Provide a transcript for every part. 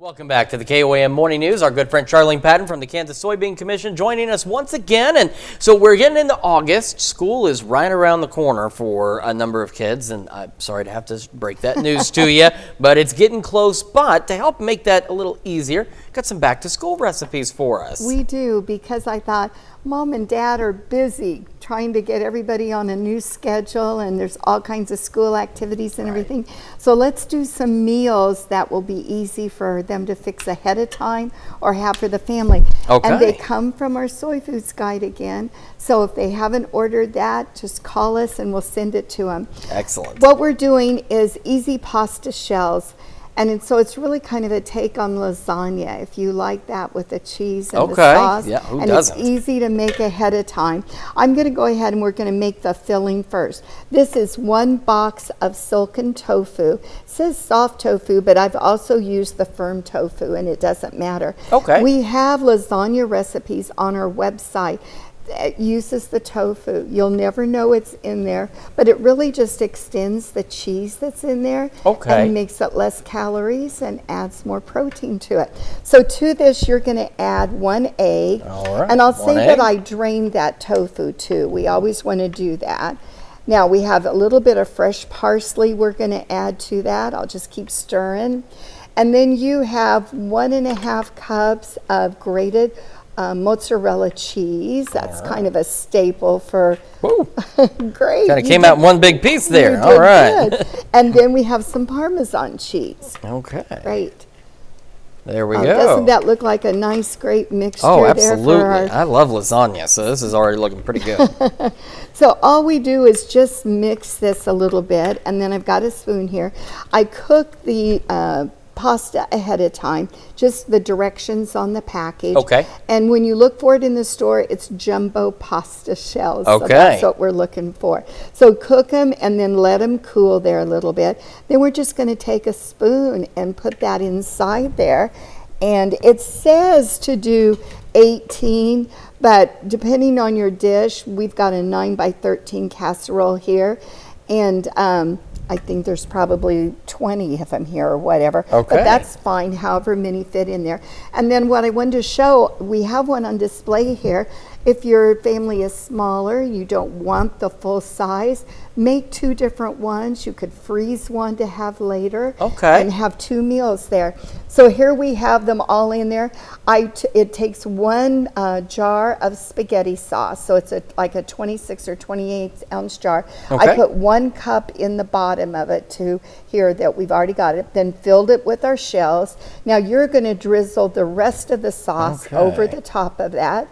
Welcome back to the KOAM Morning News. Our good friend Charlene Patton from the Kansas Soybean Commission joining us once again. And so we're getting into August. School is right around the corner for a number of kids. And I'm sorry to have to break that news to you, but it's getting close. But to help make that a little easier, got some back to school recipes for us. We do, because I thought Mom and Dad are busy trying to get everybody on a new schedule, and there's all kinds of school activities and everything. So let's do some meals that will be easy for them to fix ahead of time or have for the family. Okay. And they come from our Soy Foods Guide again. So if they haven't ordered that, just call us and we'll send it to them. Excellent. What we're doing is easy pasta shells. And so it's really kind of a take on lasagna, if you like that with the cheese and the sauce. Yeah, who and doesn't? It's easy to make ahead of time. I'm going to go ahead and we're going to make the filling first. This is 1 box of silken tofu. It says soft tofu, but I've also used the firm tofu, and it doesn't matter. Okay. We have lasagna recipes on our website. It uses the tofu. You'll never know it's in there, but it really just extends the cheese that's in there. Okay. And makes it less calories and adds more protein to it. So to this, you're going to add 1 egg. All right, and I'll say 1 egg. that I drained that tofu too. We always want to do that. Now we have a little bit of fresh parsley we're going to add to that. I'll just keep stirring. And then you have 1.5 cups of grated mozzarella cheese. That's kind of a staple for great. Kind of came out in one big piece there. You All did right. good. And then we have some Parmesan cheese. Okay. Great. There we go. Doesn't that look like a nice, great mixture Oh, there? absolutely. For our... I love lasagna, so this is already looking pretty good. So all we do is just mix this a little bit, and then I've got a spoon here. I cook the pasta ahead of time, just the directions on the package. Okay. And when you look for it in the store, it's jumbo pasta shells. Okay. So that's what we're looking for. So cook them and then let them cool there a little bit. Then we're just going to take a spoon and put that inside there. And it says to do 18, but depending on your dish, we've got a 9 by 13 casserole here. And I think there's probably 20 of them here or whatever. Okay. But that's fine, however many fit in there. And then what I wanted to show, we have one on display here. If your family is smaller, you don't want the full size, make 2 different ones. You could freeze one to have later. Okay. And have 2 meals there. So here we have them all in there. It takes 1 jar of spaghetti sauce. So it's like a 26 or 28 ounce jar. Okay. I put 1 cup in the bottom of it to here that we've already got it. Then filled it with our shells. Now you're going to drizzle the rest of the sauce over the top of that.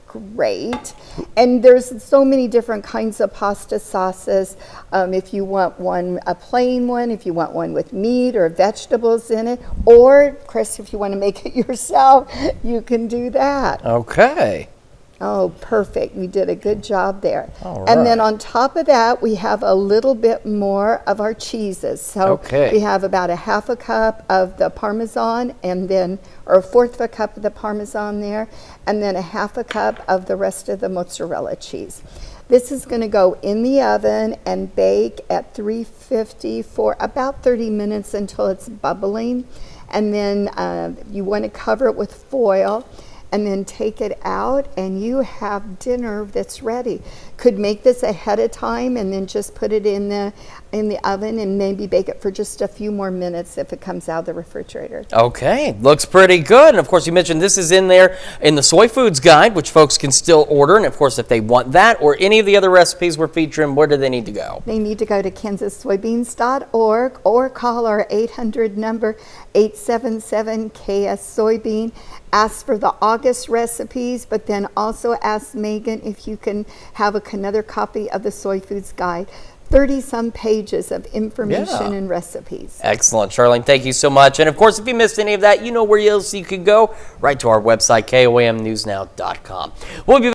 Great. And there's so many different kinds of pasta sauces. If you want one, a plain one, if you want one with meat or vegetables in it, or Chris, if you want to make it yourself, you can do that. Okay. Oh, perfect. We did a good job there. All And then right. on top of that, we have a little bit more of our cheeses. So we have about a 1/2 cup of the Parmesan, and then, or 1/4 of a cup of the Parmesan there, and then a 1/2 cup of the rest of the mozzarella cheese. This is going to go in the oven and bake at 350 for about 30 minutes until it's bubbling. And then you want to cover it with foil. And then take it out, and you have dinner that's ready. Could make this ahead of time and then just put it in the oven and maybe bake it for just a few more minutes if it comes out of the refrigerator. Okay, looks pretty good. And of course, you mentioned this is in there in the Soy Foods Guide, which folks can still order. And of course, if they want that or any of the other recipes we're featuring, where do they need to go? They need to go to kansassoybeans.org or call our 800 number 877-KS-SOYBEAN. Ask for the August recipes, but then also ask Megan if you can have another copy of the Soy Foods Guide. 30-some pages of information and recipes. Excellent. Charlene, thank you so much. And of course, if you missed any of that, you know where else you can go. Right to our website, KOAMnewsnow.com. We'll be